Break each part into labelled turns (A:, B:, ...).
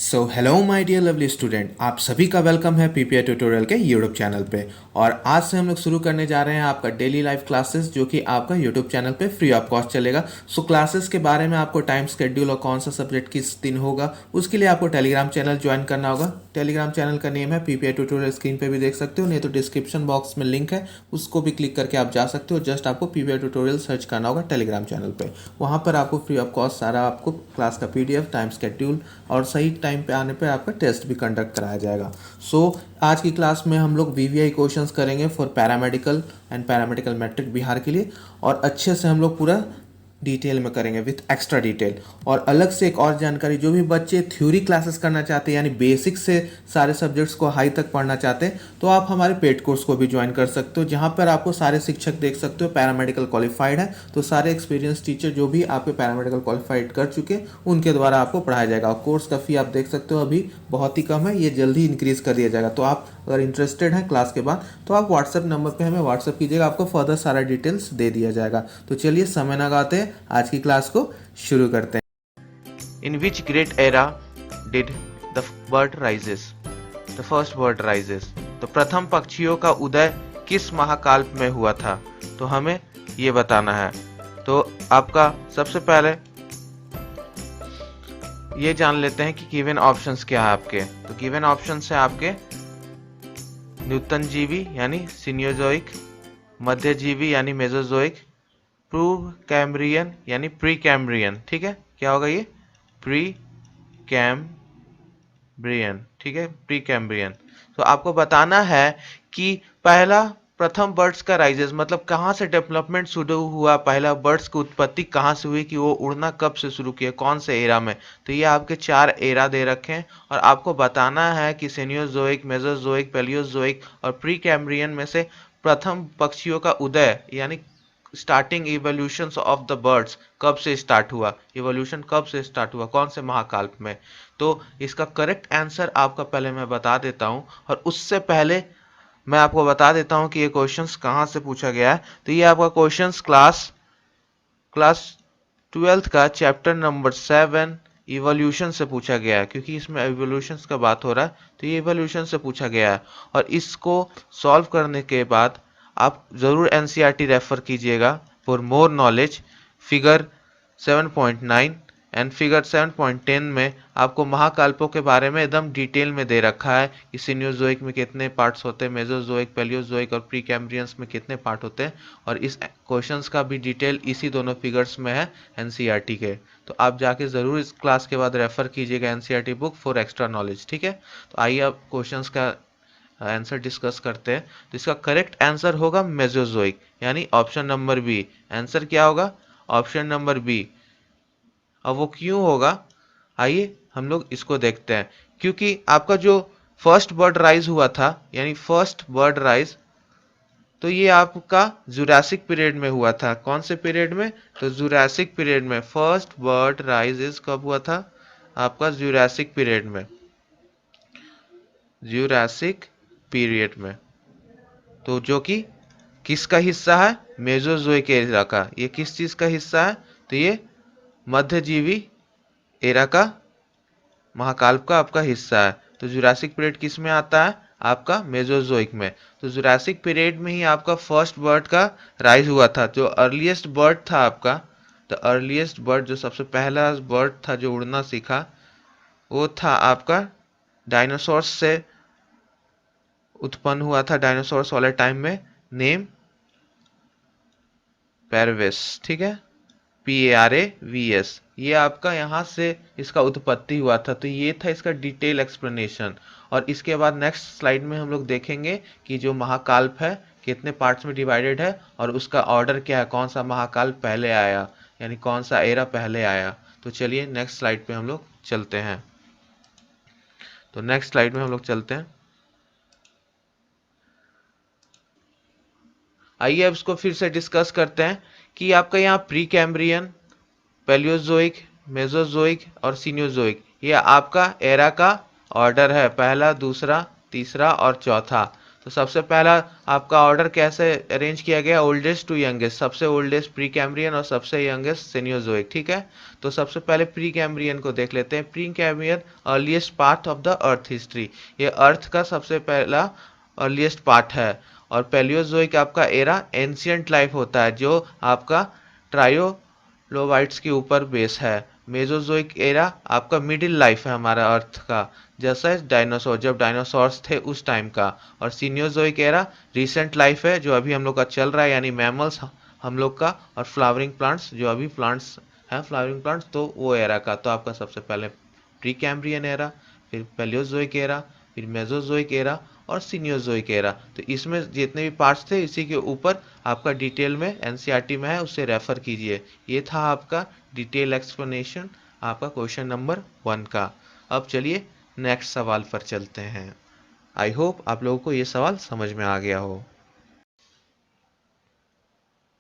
A: So hello my dear lovely student, आप सभी का वेलकम है पीपीआई ट्यूटोरियल के यूट्यूब चैनल पे। और आज से हम लोग शुरू करने जा रहे हैं आपका डेली लाइफ क्लासेस, जो कि आपका यूट्यूब चैनल पे फ्री ऑफ कॉस्ट चलेगा। सो क्लासेस के बारे में आपको टाइम शेड्यूल और कौन सा सब्जेक्ट किस दिन होगा, उसके लिए आपको टेलीग्राम चैनल ज्वाइन करना होगा। टेलीग्राम चैनल का नेम है पीपीआई ट्यूटोरियल, स्क्रीन पे भी देख सकते हो, नहीं तो डिस्क्रिप्शन बॉक्स में लिंक है, उसको भी क्लिक करके आप जा सकते हो। जस्ट आपको पीपीआई ट्यूटोरियल सर्च करना होगा टेलीग्राम चैनल पे। वहाँ पर आपको फ्री ऑफ कॉस्ट सारा आपको क्लास का पीडीएफ, टाइम शेड्यूल और सही टाइम पे आने पे आपका टेस्ट भी कंडक्ट कराया जाएगा। आज की क्लास में हम लोग वीवीआई क्वेश्चंस करेंगे for paramedical and paramedical matric Bihar के लिए, और अच्छे से हम लोग पूरा डिटेल में करेंगे विथ एक्स्ट्रा डिटेल। और अलग से एक और जानकारी, जो भी बच्चे थ्योरी क्लासेस करना चाहते हैं यानी बेसिक से सारे सब्जेक्ट्स को हाई तक पढ़ना चाहते हैं, तो आप हमारे पेड कोर्स को भी ज्वाइन कर सकते हो, जहाँ पर आपको सारे शिक्षक देख सकते हो पैरामेडिकल क्वालिफाइड है, तो सारे एक्सपीरियंस टीचर जो भी आपके पैरामेडिकल क्वालिफाइड कर चुके उनके द्वारा आपको पढ़ाया जाएगा। और कोर्स का फी आप देख सकते हो अभी बहुत ही कम है, ये जल्दी इंक्रीज कर दिया जाएगा। तो आप अगर इंटरेस्टेड हैं क्लास के बाद, तो आप व्हाट्सएप नंबर पे हमें व्हाट्सएप कीजिएगा, आपको फर्दर सारा डिटेल्स दे दिया जाएगा। तो चलिए समय ना गाते हैं, आज की क्लास को शुरू करते हैं। In which great era did the bird rises? The first bird rises. तो प्रथम पक्षियों का उदय किस महाकाल में हुआ था? तो हमें ये बताना है। तो आपका सबसे पहले ये जान लेते हैं कि गिवन ऑप्शंस क्या है आपके। तो गिवन ऑप्शंस है आपके न्यूटनजीवी यानी सिनियोजोइक, मध्यजीवी यानी मेसोजोइक, प्रू कैम्ब्रियन यानी प्री कैम्ब्रियन। ठीक है, क्या होगा ये? Pre Cambrian. ठीक है, प्री कैम्ब्रियन। तो आपको बताना है कि पहला प्रथम बर्ड्स का राइजेस मतलब कहाँ से डेवलपमेंट शुरू हुआ, पहला बर्ड्स की उत्पत्ति कहाँ से हुई, कि वो उड़ना कब से शुरू किया, कौन से एरा में। तो ये आपके 4 एरा दे रखे हैं, और आपको बताना है कि सेनियोजोइक, मेसोजोइक, पैलियोजोइक और प्री कैम्ब्रियन में से प्रथम पक्षियों का उदय यानी starting evolution of the birds कब से स्टार्ट हुआ, इवोल्यूशन कब से स्टार्ट हुआ, कौन से महाकाल में। तो इसका करेक्ट आंसर आपका पहले मैं बता देता हूं, और उससे पहले मैं आपको बता देता हूं कि ये क्वेश्चंस कहां से पूछा गया है। तो ये आपका क्वेश्चंस क्लास 12th का चैप्टर नंबर 7 इवोल्यूशन से पूछा गया है, क्योंकि इसमें इवोल्यूशन का बात हो रहा है, तो ये इवोल्यूशन से पूछा गया है। और इसको सॉल्व करने के बाद आप जरूर एनसीईआरटी रेफर कीजिएगा for more knowledge. Figure 7.9 and figure 7.10 में आपको महाकाल्पों के बारे में एकदम डिटेल में दे रखा है कि सिनियोजोइक में कितने पार्ट्स होते हैं, मेसोजोइक, पैलियोजोइक और प्री कैम्ब्रियंस में कितने पार्ट होते हैं। और इस क्वेश्चंस का भी डिटेल इसी दोनों फिगर्स में है एनसीईआरटी के। तो आप जाके ज़रूर इस क्लास के बाद रेफर कीजिएगा NCERT book for extra knowledge. ठीक है, तो आइए अब क्वेश्चंस का आंसर डिस्कस करते हैं। तो इसका करेक्ट आंसर होगा मेसोजोइक यानी ऑप्शन नंबर बी। आंसर क्या होगा? Option number B. अब वो क्यों होगा, आइए हम लोग इसको देखते हैं। क्योंकि आपका जो फर्स्ट बर्ड राइज हुआ था यानी फर्स्ट बर्ड राइज, तो ये आपका जुरासिक पीरियड में हुआ था। कौन से पीरियड में? तो जुरासिक पीरियड में फर्स्ट बर्ड राइज कब हुआ था? आपका जुरासिक पीरियड में, जुरासिक पीरियड में। तो जो कि किसका हिस्सा है? मेसोजोइक एरा का। ये किस चीज का हिस्सा है? तो ये मध्यजीवी एरा का, महाकाल्प का आपका हिस्सा है। तो जुरासिक पीरियड किस में आता है? आपका मेसोजोइक में। तो जुरासिक पीरियड में ही आपका फर्स्ट बर्ड का राइज हुआ था। जो अर्लीस्ट बर्ड था आपका, द अर्लीस्ट बर्ड, जो सबसे पहला बर्ड था जो उड़ना सीखा, वो था आपका डायनासोर्स से उत्पन्न हुआ था, डायनासोर्स वाले टाइम में, नेम पैरवेस। ठीक है, PARAVS। ये आपका यहाँ से इसका उत्पत्ति हुआ था। तो ये था इसका डिटेल एक्सप्लेनेशन। और इसके बाद नेक्स्ट स्लाइड में हम लोग देखेंगे कि जो महाकाल्प है कितने पार्ट्स में डिवाइडेड है, और उसका ऑर्डर क्या है, कौन सा महाकाल पहले आया यानी कौन सा एरा पहले आया। तो चलिए नेक्स्ट स्लाइड पे हम लोग चलते हैं। तो नेक्स्ट स्लाइड में हम लोग चलते हैं। आइए अब इसको फिर से डिस्कस करते हैं कि आपका यहाँ प्री कैम्ब्रियन, पैलियोजोइक, मेसोजोइक और सीनियोजोइक, ये आपका एरा का ऑर्डर है, पहला, दूसरा, तीसरा और चौथा। तो सबसे पहला आपका ऑर्डर कैसे अरेंज किया गया, ओल्डेस्ट टू यंगेस्ट, सबसे ओल्डेस्ट प्री कैम्ब्रियन और सबसे यंगेस्ट सेनियोजोइक, ठीक है। तो सबसे पहले प्री कैम्ब्रियन को देख लेते हैं। Pre Cambrian earliest part of the earth history, ये अर्थ का सबसे पहला अर्लीस्ट पार्ट है। और पैलियोजोइक आपका एरा एंशियंट लाइफ होता है जो आपका ट्रायोलोबाइट्स के ऊपर बेस है। मेजोजोइक एरा आपका मिडिल लाइफ है हमारा अर्थ का, जैसा डायनासोर, जब डायनासोर्स थे उस टाइम का। और सीनियोजोइक एरा रिसेंट लाइफ है जो अभी हम लोग का चल रहा है, यानी मैमल्स हम लोग का, और फ्लावरिंग प्लांट्स जो अभी प्लांट्स हैं, फ्लावरिंग प्लांट्स, तो वो एरा का। तो आपका सबसे पहले प्री कैम्ब्रियन एरा, फिर पैलियोजोइक एरा, फिर मेजोजोइक एरा और सीनियोजोइक एरा। तो इसमें जितने भी पार्ट्स थे इसी के ऊपर आपका डिटेल में एनसीईआरटी में है, उससे रेफर कीजिए। ये था आपका डिटेल एक्सप्लेनेशन आपका क्वेश्चन नंबर 1 का। अब चलिए नेक्स्ट सवाल पर चलते हैं। आई होप आप लोगों को ये सवाल समझ में आ गया हो।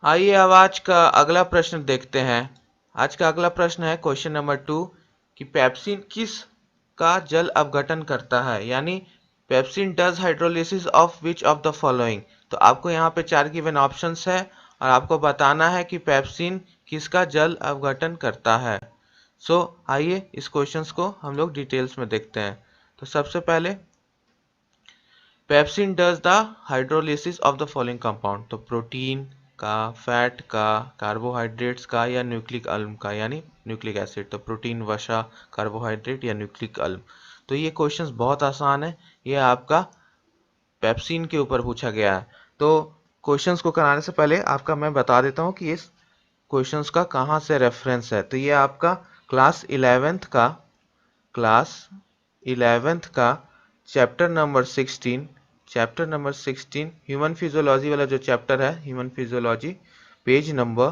A: आइए अब आज का अगला प्रश्न देखते हैं। आज का अगला प्रश्न है क्वेश्चन नंबर 2 कि पेप्सिन किस का जल अपघटन करता है, यानी pepsin does hydrolysis of which of the following. तो आपको यहाँ पे 4 गिवन ऑप्शंस है और आपको बताना है कि पेप्सिन किसका जल अपघटन करता है। सो आइए इस क्वेश्चंस को हम लोग डिटेल्स में देखते हैं। तो सबसे पहले pepsin does the hydrolysis of the following compound, तो प्रोटीन का, फैट का, कार्बोहाइड्रेट्स का या न्यूक्लिक अम्ल का, यानी न्यूक्लिक एसिड। तो प्रोटीन, वसा, कार्बोहाइड्रेट या न्यूक्लिक अम्ल। तो ये क्वेश्चंस बहुत आसान है, ये आपका पेप्सिन के ऊपर पूछा गया है। तो क्वेश्चंस को कराने से पहले आपका मैं बता देता हूँ कि इस क्वेश्चंस का कहाँ से रेफरेंस है। तो ये आपका क्लास 11th का चैप्टर नंबर 16 ह्यूमन फिजियोलॉजी वाला जो चैप्टर है, ह्यूमन फिजियोलॉजी, पेज नंबर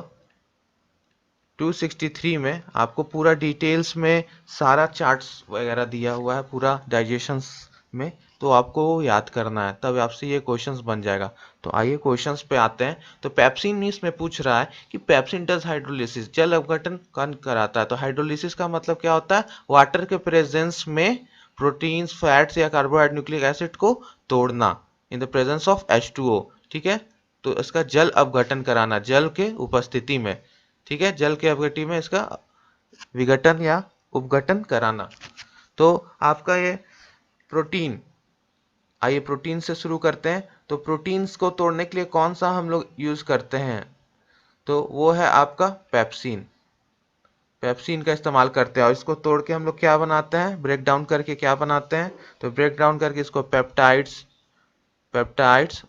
A: 263 में आपको पूरा डिटेल्स में सारा चार्ट्स वगैरह दिया हुआ है, पूरा डाइजेशंस में। तो आपको याद करना है, तब आपसे ये क्वेश्चंस बन जाएगा। तो आइए क्वेश्चंस पे आते हैं। तो पेप्सिन इसमें पूछ रहा है कि पेप्सिन डज हाइड्रोलिसिस, जल अपघटन कौन कराता है। तो हाइड्रोलिसिस का मतलब क्या होता है, वाटर के प्रेजेंस में प्रोटीन्स, फैट्स या कार्बोहाइड्रेट, न्यूक्लिक एसिड को तोड़ना in the presence of H2O, ठीक है। तो इसका जल अपघटन कराना, जल के उपस्थिति में, ठीक है, जल के अपघटन में इसका विघटन या उपघटन कराना। तो आपका ये प्रोटीन, आइए प्रोटीन से शुरू करते हैं। तो प्रोटीन्स को तोड़ने के लिए कौन सा हम लोग यूज करते हैं, तो वो है आपका पेप्सिन। पेप्सिन का इस्तेमाल करते हैं और इसको तोड़ के हम लोग क्या बनाते हैं, ब्रेक डाउन करके क्या बनाते हैं, तो ब्रेक डाउन करके इसको पेप्टाइड्स और पेप्टाइड्स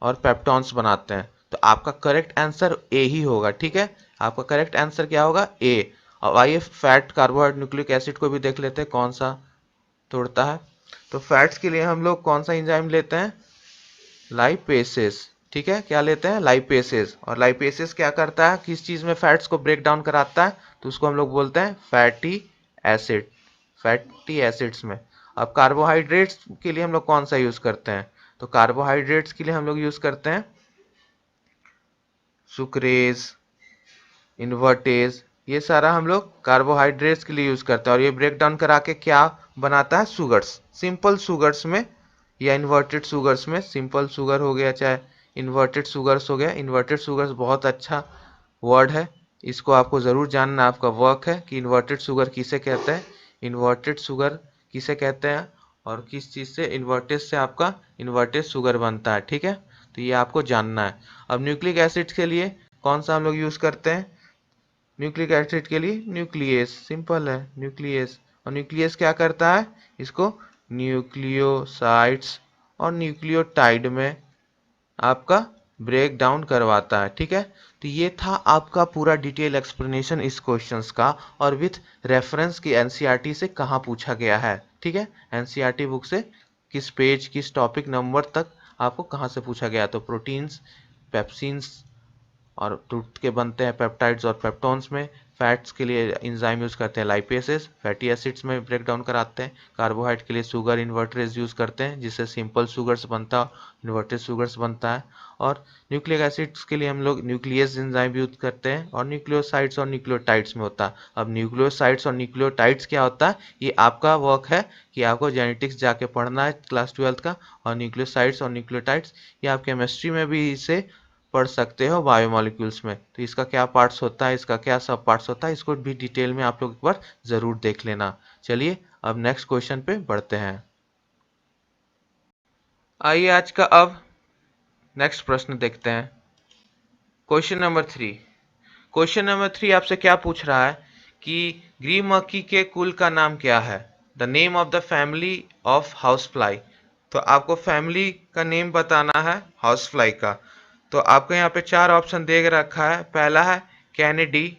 A: और पेप्टॉन्स बनाते हैं। तो आपका करेक्ट आंसर ए ही होगा, ठीक है। आपका करेक्ट आंसर क्या होगा, ए। अब आइए फैट, कार्बोहाइड्रेट, न्यूक्लिक एसिड को भी देख लेते हैं कौन सा तोड़ता है। तो फैट्स के लिए हम लोग कौन सा एंजाइम लेते हैं, लाइपेसेस, ठीक है। क्या लेते हैं, लाइपेसेस। और लाइपेसेस क्या करता है, किस चीज में फैट्स को ब्रेक डाउन कराता है, तो उसको हम लोग बोलते हैं फैटी एसिड्स में। अब कार्बोहाइड्रेट्स के लिए हम लोग कौन सा यूज करते हैं, तो कार्बोहाइड्रेट्स के लिए हम लोग यूज करते हैं सुक्रेज, इन्वर्टेज, ये सारा हम लोग कार्बोहाइड्रेट्स के लिए यूज करते हैं। और ये ब्रेक डाउन करा के क्या बनाता है, सुगर्स, सिंपल सुगर्स में या इन्वर्टेड सुगर्स में। सिंपल शुगर हो गया चाहे इन्वर्टेड सुगर्स हो गया। इन्वर्टेड सुगर्स बहुत अच्छा वर्ड है, इसको आपको जरूर जानना, आपका वर्क है कि इन्वर्टेड शुगर किसे कहते हैं, इन्वर्टेड शुगर किसे कहते हैं और किस चीज से इन्वर्टेड से आपका इन्वर्टेड शुगर बनता है, ठीक है। तो ये आपको जानना है। अब न्यूक्लिक एसिड के लिए कौन सा हम लोग यूज करते हैं, न्यूक्लिक एसिड के लिए न्यूक्लियस, सिंपल है न्यूक्लियस। और न्यूक्लियस क्या करता है, इसको न्यूक्लियोसाइड्स और न्यूक्लियोटाइड में आपका ब्रेक डाउन करवाता है, ठीक है। तो ये था आपका पूरा डिटेल एक्सप्लेनेशन इस क्वेश्चंस का, और विथ रेफरेंस की एनसीईआरटी से कहाँ पूछा गया है, ठीक है। एनसीईआरटी बुक से किस पेज, किस टॉपिक नंबर तक आपको कहाँ से पूछा गया। तो प्रोटीन्स, पेप्सिन्स और दूध के बनते हैं पेप्टाइड्स और पेप्टोन्स में। फैट्स के लिए एंजाइम यूज करते हैं लाइपेसेस, फैटी एसिड्स में ब्रेक डाउन कराते हैं। कार्बोहाइड्रेट के लिए शुगर इन्वर्टरेज यूज करते हैं जिससे सिंपल शुगर्स बनता है, इन्वर्टेड शुगर्स बनता है। और न्यूक्लिक एसिड्स के लिए हम लोग न्यूक्लियस एंजाइम यूज करते हैं और न्यूक्लियोसाइड्स और न्यूक्लियोटाइड्स में होता है। अब न्यूक्लियोसाइड्स और न्यूक्लियोटाइड्स क्या होता है, ये आपका वर्क है कि आपको जेनेटिक्स जाके पढ़ना है क्लास 12 का। और न्यूक्लियोसाइड्स और न्यूक्लियोटाइड्स ये आप केमिस्ट्री में भी इसे पढ़ सकते हो बायोमोलिक्यूल्स में। तो इसका क्या पार्ट्स होता है, इसका क्या सब पार्ट्स होता है, इसको भी डिटेल में आप लोग एक बार जरूर देख लेना। चलिए अब नेक्स्ट क्वेश्चन पे बढ़ते हैं। आइए आज का अब नेक्स्ट प्रश्न देखते हैं। Question number 3। क्वेश्चन नंबर 3 आपसे क्या पूछ रहा है कि ग्रीन मक्खी के कुल का नाम क्या है, the name of the family of house fly. तो आपको फैमिली का नेम बताना है हाउस फ्लाई का। तो आपको यहाँ पे 4 ऑप्शन दे रखा है। पहला है कैनेडी,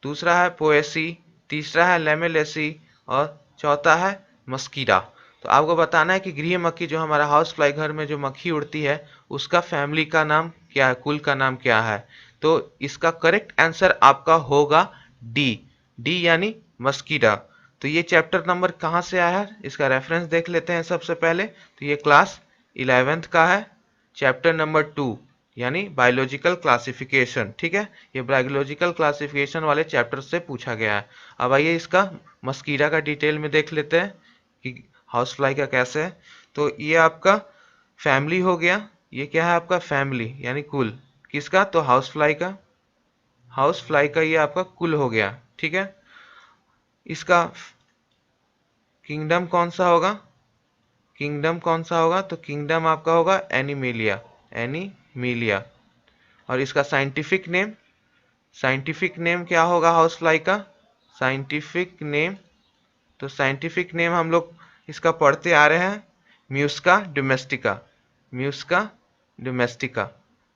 A: दूसरा है पोएसी, तीसरा है लेमेलेसी और चौथा है मस्कीरा। तो आपको बताना है कि गृह मक्खी जो हमारा हाउस फ्लाई घर में जो मक्खी उड़ती है उसका फैमिली का नाम क्या है, कुल का नाम क्या है। तो इसका करेक्ट आंसर आपका होगा डी, डी यानी मस्कीरा। तो ये चैप्टर नंबर कहाँ से आया है, इसका रेफरेंस देख लेते हैं सबसे पहले। तो ये क्लास 11th का है, चैप्टर नंबर 2 यानी बायोलॉजिकल क्लासिफिकेशन। ठीक है, ये बायोलॉजिकल क्लासिफिकेशन वाले चैप्टर से पूछा गया है। अब आइए इसका मस्कीरा का डिटेल में देख लेते हैं कि हाउस फ्लाई का कैसे है। तो ये आपका फैमिली हो गया, ये क्या है आपका फैमिली यानी कुल किसका, तो हाउस फ्लाई का। हाउस फ्लाई का ये आपका कुल हो गया। ठीक है, इसका किंगडम कौन सा होगा, किंगडम कौन सा होगा, तो किंगडम आपका होगा एनिमेलिया, एनिमेलिया। और इसका साइंटिफिक नेम, साइंटिफिक नेम क्या होगा हाउस फ्लाई का, साइंटिफिक नेम, तो साइंटिफिक नेम हम लोग इसका पढ़ते आ रहे हैं म्यूस्का डोमेस्टिका, म्यूस्का डोमेस्टिका।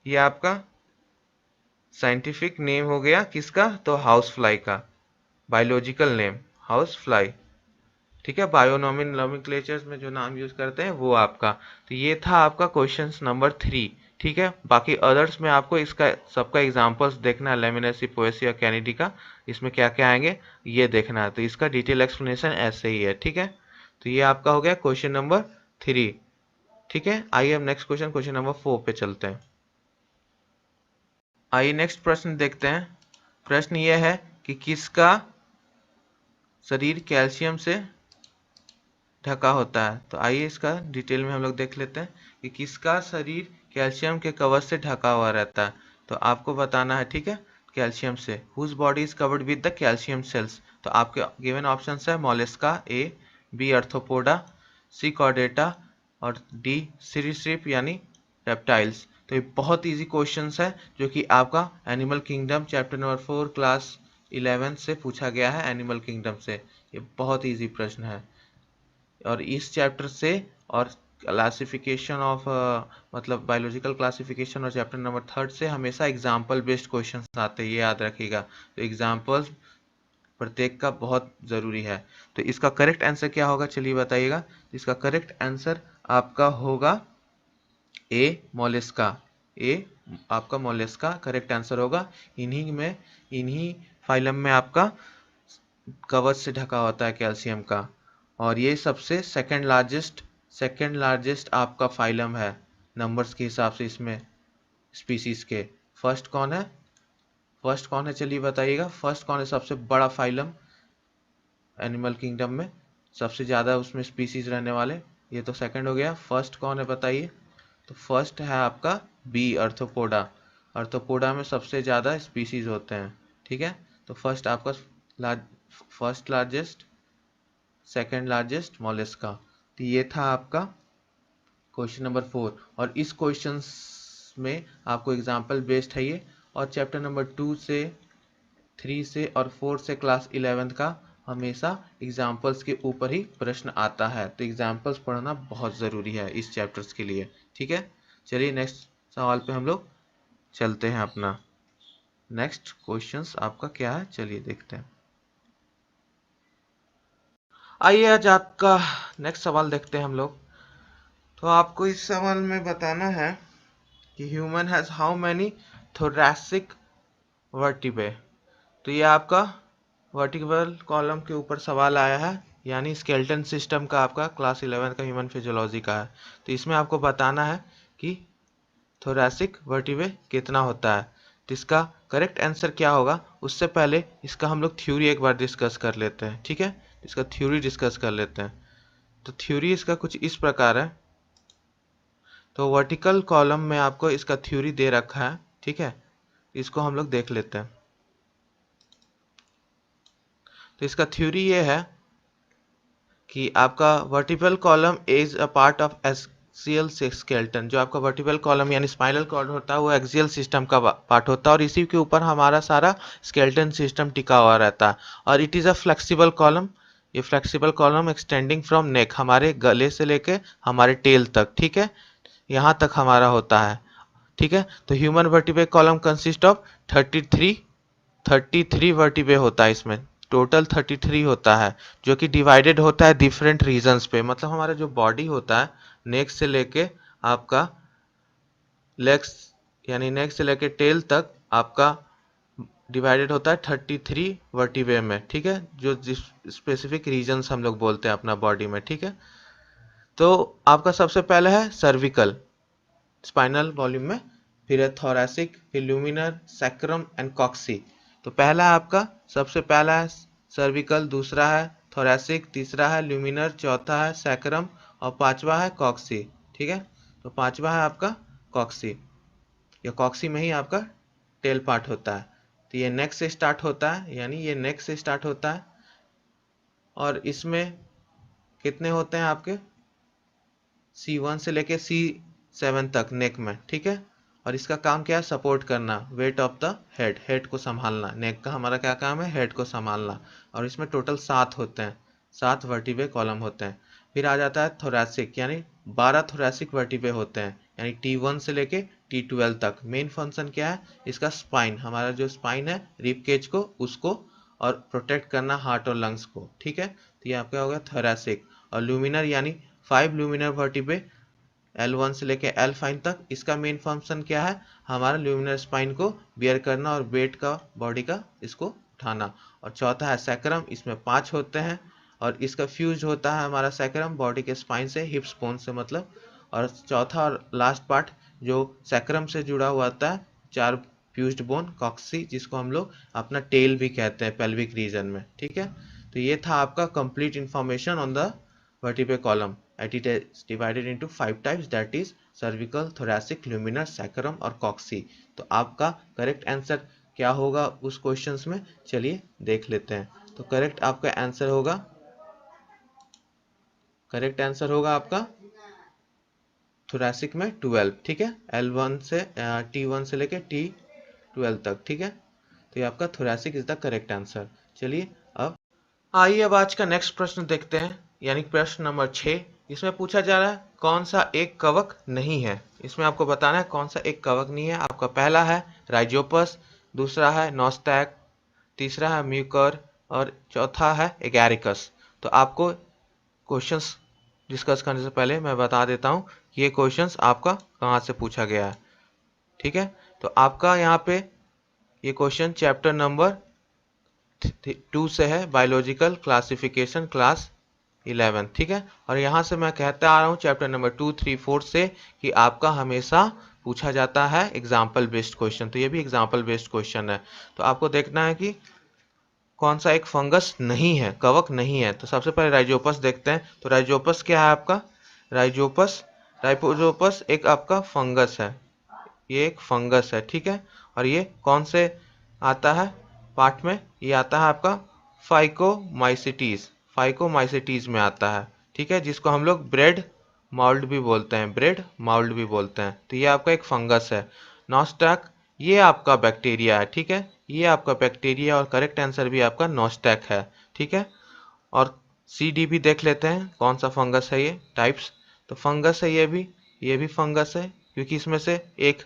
A: ये आपका साइंटिफिक नेम हो गया किसका, तो हाउस फ्लाई का, बायोलॉजिकल नेम हाउस फ्लाई। ठीक है, बायोनोमेनक्लेचर्स में जो नाम यूज करते हैं वो आपका। तो ये था आपका क्वेश्चन नंबर 3। ठीक है, बाकी अदर्स में आपको इसका सबका एग्जांपल्स देखना है, लेमिनेसी, पोएसी और कैनेडी का, इसमें क्या क्या आएंगे ये देखना है। तो इसका डिटेल एक्सप्लेनेशन ऐसे ही है। ठीक है, तो ये आपका हो गया क्वेश्चन नंबर 3। ठीक है, आइए हम नेक्स्ट क्वेश्चन, क्वेश्चन नंबर 4 पे चलते हैं। आइए नेक्स्ट प्रश्न देखते हैं। प्रश्न ये है कि किसका शरीर कैल्शियम से ढका होता है। तो आइए इसका डिटेल में हम लोग देख लेते हैं कि किसका शरीर कैल्शियम के कवच से ढका हुआ रहता है। तो आपको बताना है, ठीक है, कैल्शियम से, whose body is covered with the calcium shells. तो आपके गिवन ऑप्शंस है Mollusca, A, B Arthropoda, C Chordata और डी सीरीसृप यानी रेप्टाइल्स। तो ये बहुत इजी क्वेश्चंस है जो कि आपका animal kingdom chapter number 4 class 11 से पूछा गया है, एनिमल किंगडम से। ये बहुत इजी प्रश्न है और इस चैप्टर से और क्लासिफिकेशन ऑफ मतलब बायोलॉजिकल क्लासिफिकेशन और चैप्टर नंबर 3 से हमेशा एग्जाम्पल बेस्ड क्वेश्चंस आते हैं, ये याद रखिएगा। तो एग्जाम्पल्स प्रत्येक का बहुत ज़रूरी है। तो इसका करेक्ट आंसर क्या होगा चलिए बताइएगा। इसका करेक्ट आंसर आपका होगा ए, मोलस्का। ए आपका मोलस्का करेक्ट आंसर होगा। इन्हीं फाइलम में आपका कवच से ढका होता है कैल्शियम का। और ये सबसे सेकंड लार्जेस्ट आपका फाइलम है नंबर्स के हिसाब से इसमें स्पीसीज के। फर्स्ट कौन है, फर्स्ट कौन है चलिए बताइएगा। फर्स्ट कौन है सबसे बड़ा फाइलम एनिमल किंगडम में, सबसे ज़्यादा उसमें स्पीसीज रहने वाले, ये तो सेकंड हो गया। फर्स्ट कौन है बताइए। तो फर्स्ट है आपका बी अर्थोपोडा, अर्थोपोडा में सबसे ज़्यादा स्पीसीज होते हैं। ठीक है, तो फर्स्ट आपका first largest, second largest Mollusca. तो ये था आपका क्वेश्चन नंबर 4। और इस क्वेश्चन में आपको एग्जाम्पल बेस्ड है ये, और चैप्टर नंबर 2 से 3 से और 4 से क्लास 11 का हमेशा एग्जाम्पल्स के ऊपर ही प्रश्न आता है। तो एग्जाम्पल्स पढ़ना बहुत ज़रूरी है इस चैप्टर्स के लिए। ठीक है, चलिए नेक्स्ट सवाल पे हम लोग चलते हैं। अपना नेक्स्ट क्वेश्चंस आपका क्या है चलिए देखते हैं। आइए आज आपका नेक्स्ट सवाल देखते हैं हम लोग। तो आपको इस सवाल में बताना है कि human has how many thoracic vertebrae. तो ये आपका वर्टिब्रल कॉलम के ऊपर सवाल आया है, यानी स्केलेटन सिस्टम का आपका क्लास 11 का ह्यूमन फिजियोलॉजी का है। तो इसमें आपको बताना है कि थोरैसिक वर्टिब्रे कितना होता है। तो इसका करेक्ट आंसर क्या होगा, उससे पहले इसका हम लोग थ्योरी एक बार डिस्कस कर लेते हैं। ठीक है, इसका थ्योरी डिस्कस कर लेते हैं। तो थ्योरी इसका कुछ इस प्रकार है। तो वर्टिकल कॉलम में आपको इसका थ्योरी दे रखा है। ठीक है, इसको हम लोग देख लेते हैं। तो इसका थ्योरी ये है कि आपका vertical column is a part of axial skeleton. जो आपका वर्टिकल कॉलम यानी स्पाइनल कॉर्ड होता है वो एक्सियल सिस्टम का पार्ट होता है और इसी के ऊपर हमारा सारा स्केलेटन सिस्टम टिका हुआ रहता है। और it is a flexible column. ये फ्लेक्सिबल कॉलम एक्सटेंडिंग फ्रॉम नेक, हमारे गले से लेके हमारे टेल तक, ठीक है, यहाँ तक हमारा होता है। ठीक है, तो human vertebrae column consist of 33 vertebrae होता है। इसमें टोटल 33 होता है, जो कि डिवाइडेड होता है डिफरेंट रीजन्स पे। मतलब हमारा जो बॉडी होता है नेक से लेके आपका लेग्स यानी नेक से लेके टेल तक आपका डिवाइडेड होता है 33 वर्टिब्रे में। ठीक है, जो जिस स्पेसिफिक रीजन्स हम लोग बोलते हैं अपना बॉडी में। ठीक है, तो आपका सबसे पहले है सर्विकल स्पाइनल वॉल्यूम में, फिर है थोरैसिक, फिर ल्यूमिनर, सैक्रम एंड कॉक्सी। तो पहला है आपका, सबसे पहला है सर्विकल, दूसरा है थोरैसिक, तीसरा है ल्यूमिनर, चौथा है सैक्रम और पांचवा है कॉक्सी। ठीक है, तो पांचवा है आपका कॉक्सी। या कॉक्सी में ही आपका टेल पार्ट होता है। तो ये नेक से स्टार्ट होता है, यानी ये नेक से स्टार्ट होता है और इसमें कितने होते हैं आपके C1 से लेके C7 तक नेक में। ठीक है, और इसका काम क्या है, सपोर्ट करना, weight of the head, head को संभालना। नेक का हमारा क्या काम है, हेड को संभालना। और इसमें टोटल 7 होते हैं, 7 वर्टिब्रे कॉलम होते हैं। फिर आ जाता है थोरैसिक, यानी 12 थोरैसिक वर्टिब्रे होते हैं, यानी T1 से लेके T12 तक। मेन फंक्शन क्या है इसका, स्पाइन, हमारा जो स्पाइन है रिब केज को, उसको और प्रोटेक्ट करना हार्ट और लंग्स को। ठीक है, तो ये आपका हो गया थोरैसिक। और ल्यूमिनर यानी 5 ल्यूमिनर वर्टिब्रे L1 से लेके L5 तक। इसका मेन फंक्शन क्या है, हमारा ल्यूमिनर स्पाइन को बियर करना और वेट का बॉडी का इसको उठाना। और चौथा है सैक्रम, इसमें 5 होते हैं और इसका फ्यूज होता है हमारा सैक्रम बॉडी के स्पाइन से, हिप्स बोन से मतलब। और चौथा और लास्ट पार्ट जो सैक्रम से जुड़ा हुआ होता है, 4 फ्यूज्ड बोन कॉक्सी, जिसको हम लोग अपना टेल भी कहते हैं पेल्विक रीजन में। ठीक है, तो ये था आपका complete information on the vertebrate column. It is divided into 5 types, that is cervical, thoracic, luminar, sacrum और कॉक्सी। तो आपका करेक्ट आंसर क्या होगा उस क्वेश्चंस में, चलिए देख लेते हैं। तो करेक्ट आपका आंसर होगा, करेक्ट आंसर होगा आपका थोरैसिक में 12। ठीक है, L1 से T1 से लेके T12 तक। ठीक है, तो ये आपका thoracic is the correct answer. चलिए अब आइए अब आज का नेक्स्ट प्रश्न देखते हैं, यानी प्रश्न नंबर 6। इसमें पूछा जा रहा है कौन सा एक कवक नहीं है। इसमें आपको बताना है कौन सा एक कवक नहीं है। आपका पहला है राइजोपस, दूसरा है नोस्टैक, तीसरा है म्यूकर और चौथा है एगैरिकस। तो आपको क्वेश्चंस डिस्कस करने से पहले मैं बता देता हूँ कि ये क्वेश्चंस आपका कहाँ से पूछा गया है। ठीक है, तो आपका यहाँ पे ये क्वेश्चन चैप्टर नंबर 2 से है, बायोलॉजिकल क्लासिफिकेशन क्लास 11। ठीक है, और यहाँ से मैं कहता आ रहा हूँ चैप्टर नंबर 2, 3, 4 से कि आपका हमेशा पूछा जाता है एग्जाम्पल बेस्ड क्वेश्चन। तो ये भी एग्जाम्पल बेस्ड क्वेश्चन है। तो आपको देखना है कि कौन सा एक फंगस नहीं है, कवक नहीं है। तो सबसे पहले राइजोपस देखते हैं। तो राइजोपस क्या है आपका, राइजोपस, राइजोपस एक आपका फंगस है, ये एक फंगस है। ठीक है, और ये कौन से आता है पार्ट में, ये आता है आपका फाइकोमाइसिटीज, फाइकोमाइसिटीज में आता है। ठीक है, जिसको हम लोग ब्रेड माउल्ड भी बोलते हैं, ब्रेड माउल्ड भी बोलते हैं। तो ये आपका एक फंगस है। नोस्टैक ये आपका बैक्टीरिया है। ठीक है, ये आपका बैक्टीरिया और करेक्ट आंसर भी आपका नोस्टैक है। ठीक है, और CD भी देख लेते हैं कौन सा फंगस है ये टाइप्स। तो फंगस है ये भी फंगस है, क्योंकि इसमें से एक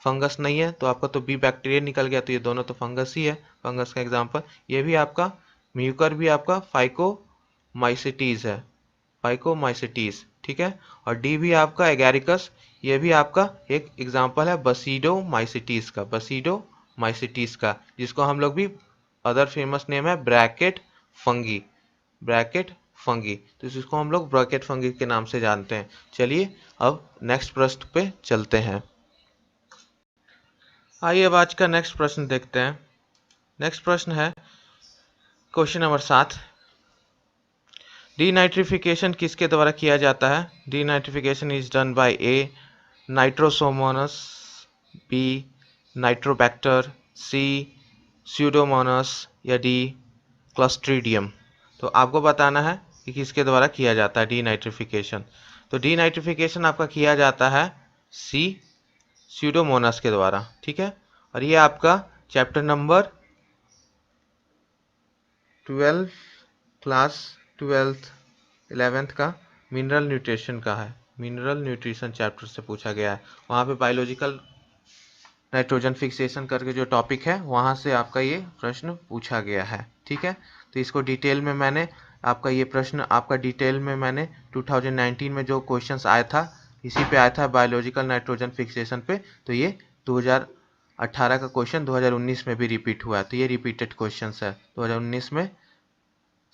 A: फंगस नहीं है तो आपका तो बी बैक्टीरिया निकल गया, तो ये दोनों तो फंगस ही है, फंगस का एग्जांपल। ये भी आपका म्यूकर भी आपका फाइकोमाइसिटीज है, फाइकोमाइसिटीज। ठीक है। और डी भी आपका एगैरिकस, ये भी आपका एक एग्जाम्पल है बसीडोमाइसिटीज का, बसीडोमाइसिटीज का, जिसको हम लोग भी अदर फेमस नेम है ब्रैकेट फंगी, ब्रैकेट फंगी, तो इसको हम लोग ब्रैकेट फंगी के नाम से जानते हैं। चलिए अब नेक्स्ट प्रश्न पे चलते हैं। आइए अब आज का नेक्स्ट प्रश्न देखते हैं। नेक्स्ट प्रश्न है क्वेश्चन नंबर 7, डीनाइट्रिफिकेशन किसके द्वारा किया जाता है? Denitrification is done by A Nitrosomonas, B Nitrobacter, C Pseudomonas या डी क्लस्ट्रीडियम। तो आपको बताना है कि किसके द्वारा किया जाता है डीनाइट्रिफिकेशन। तो डीनाइट्रिफिकेशन आपका किया जाता है सी स्यूडोमोनास के द्वारा, ठीक है। और ये आपका chapter number 12 class 12th 11th का मिनरल न्यूट्रिशन का है, मिनरल न्यूट्रिशन चैप्टर से पूछा गया है। वहाँ पे बायोलॉजिकल नाइट्रोजन फिक्सेशन करके जो टॉपिक है वहाँ से आपका ये प्रश्न पूछा गया है, ठीक है। तो इसको डिटेल में मैंने आपका ये प्रश्न आपका डिटेल में मैंने 2019 में जो क्वेश्चंस आया था इसी पे आया था बायोलॉजिकल नाइट्रोजन फिक्सेशन पे। तो ये 2018 का क्वेश्चन 2019 में भी रिपीट हुआ है, तो ये रिपीटेड क्वेश्चंस है 2019 में,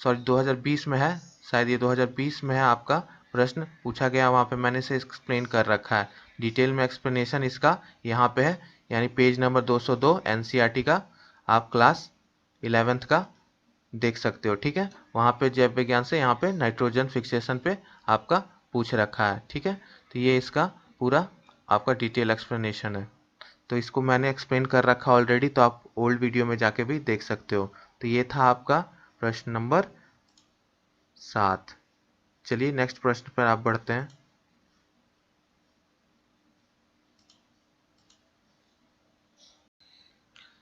A: सॉरी 2020 में है, शायद ये 2020 में है आपका प्रश्न पूछा गया, वहाँ पे मैंने इसे एक्सप्लेन कर रखा है। डिटेल में एक्सप्लेनेशन इसका यहाँ पे है, यानी पेज नंबर 202 एनसीईआरटी का, आप क्लास 11th का देख सकते हो, ठीक है। वहाँ पे जैव विज्ञान से यहाँ पे नाइट्रोजन फिक्सेशन पे आपका पूछ रखा है, ठीक है। तो ये इसका पूरा आपका डिटेल एक्सप्लेनेशन है, तो इसको मैंने एक्सप्लेन कर रखा ऑलरेडी, तो आप ओल्ड वीडियो में जाके भी देख सकते हो। तो ये था आपका प्रश्न नंबर 7। चलिए नेक्स्ट प्रश्न पर आप बढ़ते हैं।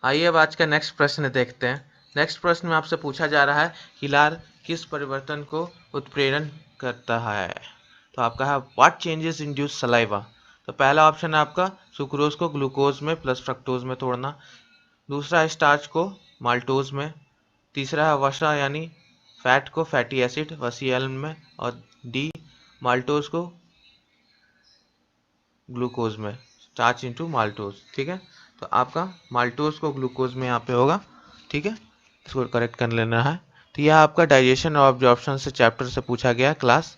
A: आइए अब आज का नेक्स्ट प्रश्न देखते हैं। नेक्स्ट प्रश्न में आपसे पूछा जा रहा है कि लार किस परिवर्तन को उत्प्रेरण करता है? तो आपका है व्हाट चेंजेस इंड्यूस सलाइवा। तो पहला ऑप्शन है आपका सुक्रोज को ग्लूकोज में प्लस फ्रक्टोज में तोड़ना, दूसरा है स्टार्च को माल्टोज में, तीसरा है वसा यानी फैट को फैटी एसिड वसीएल में, और डी माल्टोज को ग्लूकोज में, स्टार्च इंटू माल्टोज, ठीक है। तो आपका माल्टोज को ग्लूकोज में यहाँ पे होगा, ठीक है, इसको करेक्ट कर लेना है। तो यह आपका डाइजेशन और ऑब्जॉर्प्शन से चैप्टर से पूछा गया क्लास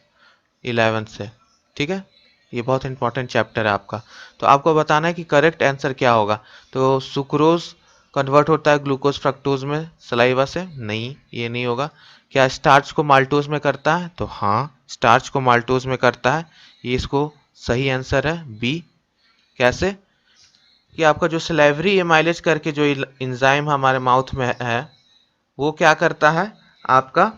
A: 11th से, ठीक है। ये बहुत इंपॉर्टेंट चैप्टर है आपका। तो आपको बताना है कि करेक्ट आंसर क्या होगा। तो सुक्रोज कन्वर्ट होता है ग्लूकोज फ्रक्टोज में सलाइवा से? नहीं, ये नहीं होगा। क्या स्टार्च को माल्टोज में करता है? तो हाँ, स्टार्च को माल्टोज में करता है, ये इसको सही आंसर है बी। कैसे? कि आपका जो सलेवरी एमाइलेज करके जो इंजाइम हमारे माउथ में है वो क्या करता है, आपका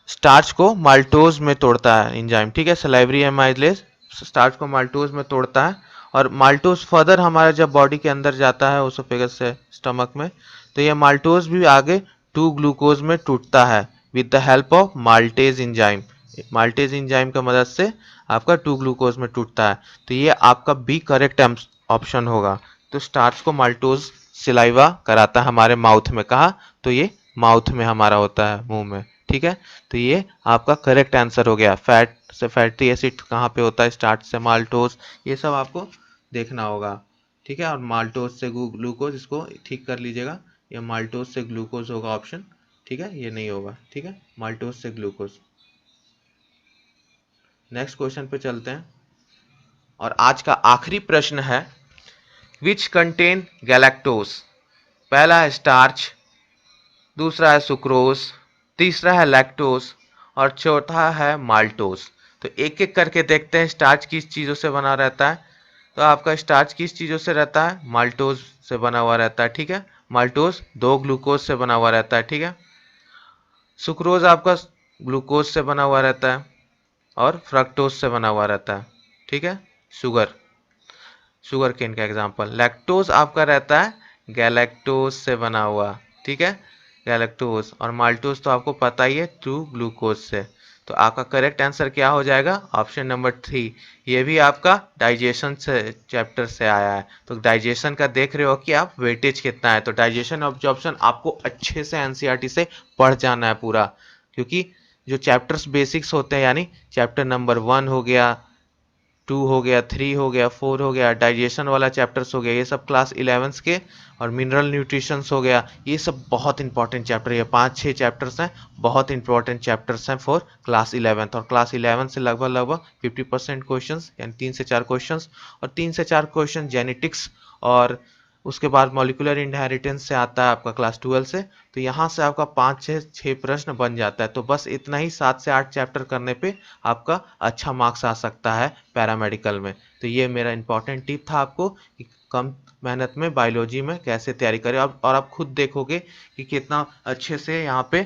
A: स्टार्च को माल्टोज में तोड़ता है इंजाइम, ठीक है। सलेवरी एमाइलेज स्टार्च को माल्टोज में तोड़ता है, और माल्टोज फर्दर हमारा जब बॉडी के अंदर जाता है ओसोफेगस से स्टमक में, तो ये माल्टोज भी आगे 2 ग्लूकोज में टूटता है with the help of maltase enzyme. Maltase enzyme की मदद से आपका 2 ग्लूकोज में टूटता है। तो ये आपका बी करेक्ट ऑप्शन होगा। तो स्टार्च को माल्टोज सिलाइवा कराता है हमारे माउथ में, कहा तो ये माउथ में हमारा होता है, मुंह में, ठीक है। तो ये आपका करेक्ट आंसर हो गया। फैट से फैटी एसिड कहाँ पे होता है, स्टार्च से माल्टोज, ये सब आपको देखना होगा, ठीक है। और माल्टोज से ग्लूकोज, इसको ठीक कर लीजिएगा, ये माल्टोज से ग्लूकोज होगा ऑप्शन, ठीक है, ये नहीं होगा, ठीक है, माल्टोज से ग्लूकोज। नेक्स्ट क्वेश्चन पे चलते हैं, और आज का आखिरी प्रश्न है विच कंटेन गैलेक्टोज। पहला है स्टार्च, दूसरा है सुक्रोज, तीसरा है लैक्टोज, और चौथा है माल्टोज। तो एक एक करके देखते हैं स्टार्च किस चीज़ों से बना रहता है। तो आपका स्टार्च किस चीज़ों से रहता है, माल्टोज से बना हुआ रहता है, ठीक है। माल्टोज 2 ग्लूकोज से बना हुआ रहता है, ठीक है। सुक्रोज आपका ग्लूकोज से बना हुआ रहता है, और फ्रक्टोज से बना हुआ रहता है, ठीक है, शुगर केन का एग्जांपल। लैक्टोज आपका रहता है गैलेक्टोज से बना हुआ, ठीक है, गैलेक्टोज। और माल्टोज तो आपको पता ही है 2 ग्लूकोज से। तो आपका करेक्ट आंसर क्या हो जाएगा, ऑप्शन नंबर 3। ये भी आपका डाइजेशन से चैप्टर से आया है। तो डाइजेशन का देख रहे हो कि आप वेटेज कितना है। तो डाइजेशन ऑब्जॉर्प्शन आपको अच्छे से एनसीईआरटी से पढ़ जाना है पूरा, क्योंकि जो चैप्टर्स बेसिक्स होते हैं, यानी चैप्टर नंबर 1 हो गया, 2 हो गया, 3 हो गया, 4 हो गया, डाइजेशन वाला चैप्टर्स हो गया, ये सब क्लास 11 के, और मिनरल न्यूट्रिशंस हो गया, ये सब बहुत इंपॉर्टेंट चैप्टर, ये 5-6 चैप्टर्स हैं, बहुत इंपॉर्टेंट चैप्टर्स हैं फॉर क्लास 11th। और क्लास 11 से लगभग 50% क्वेश्चंस, यानी 3 से 4 क्वेश्चंस, और 3 से 4 क्वेश्चन जेनेटिक्स, और उसके बाद मॉलिक्यूलर इनहेरिटेंस से आता है आपका क्लास 12 से। तो यहाँ से आपका 5-6 प्रश्न बन जाता है। तो बस इतना ही 7 से 8 चैप्टर करने पे आपका अच्छा मार्क्स आ सकता है पैरामेडिकल में। तो ये मेरा इंपॉर्टेंट टिप था आपको कि कम मेहनत में बायोलॉजी में कैसे तैयारी करें। और आप खुद देखोगे कि कितना अच्छे से यहाँ पे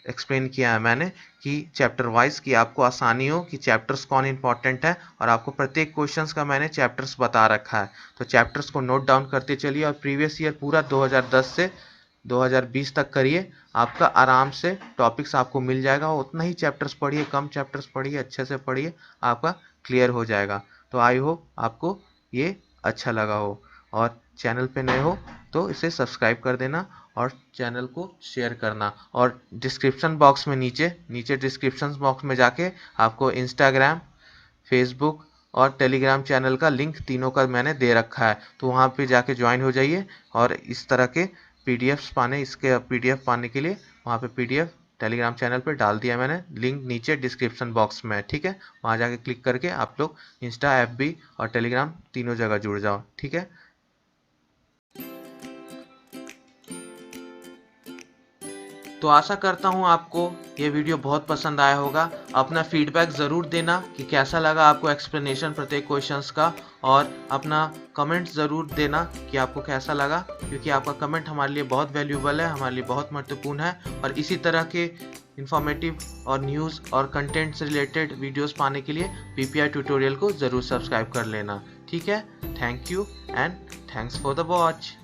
A: एक्सप्लेन किया है मैंने कि चैप्टर वाइज, कि आपको आसानी हो कि चैप्टर्स कौन इंपॉर्टेंट है, और आपको प्रत्येक क्वेश्चंस का मैंने चैप्टर्स बता रखा है। तो चैप्टर्स को नोट डाउन करते चलिए, और प्रीवियस ईयर पूरा 2010 से 2020 तक करिए, आपका आराम से टॉपिक्स आपको मिल जाएगा। उतना ही चैप्टर्स पढ़िए, कम चैप्टर्स पढ़िए, अच्छे से पढ़िए, आपका क्लियर हो जाएगा। तो आई होप आपको ये अच्छा लगा हो, और चैनल पे नए हो तो इसे सब्सक्राइब कर देना और चैनल को शेयर करना। और डिस्क्रिप्शन बॉक्स में नीचे डिस्क्रिप्शन बॉक्स में जाके आपको इंस्टाग्राम, फेसबुक और टेलीग्राम चैनल का लिंक, तीनों का मैंने दे रखा है। तो वहाँ पे जाके ज्वाइन हो जाइए, और इस तरह के पीडीएफ पाने के लिए वहाँ पे पीडीएफ टेलीग्राम चैनल पे डाल दिया मैंने, लिंक नीचे डिस्क्रिप्शन बॉक्स में, ठीक है। वहाँ जाके क्लिक करके आप लोग इंस्टा, एफबी और टेलीग्राम तीनों जगह जुड़ जाओ, ठीक है। तो आशा करता हूँ आपको ये वीडियो बहुत पसंद आया होगा। अपना फीडबैक ज़रूर देना कि कैसा लगा आपको एक्सप्लेनेशन प्रत्येक क्वेश्चंस का, और अपना कमेंट ज़रूर देना कि आपको कैसा लगा, क्योंकि आपका कमेंट हमारे लिए बहुत वैल्यूबल है, हमारे लिए बहुत महत्वपूर्ण है। और इसी तरह के इंफॉर्मेटिव और न्यूज़ और कंटेंट से रिलेटेड वीडियोस पाने के लिए पीपीआई ट्यूटोरियल को ज़रूर सब्सक्राइब कर लेना, ठीक है। Thank you and thanks for the watch.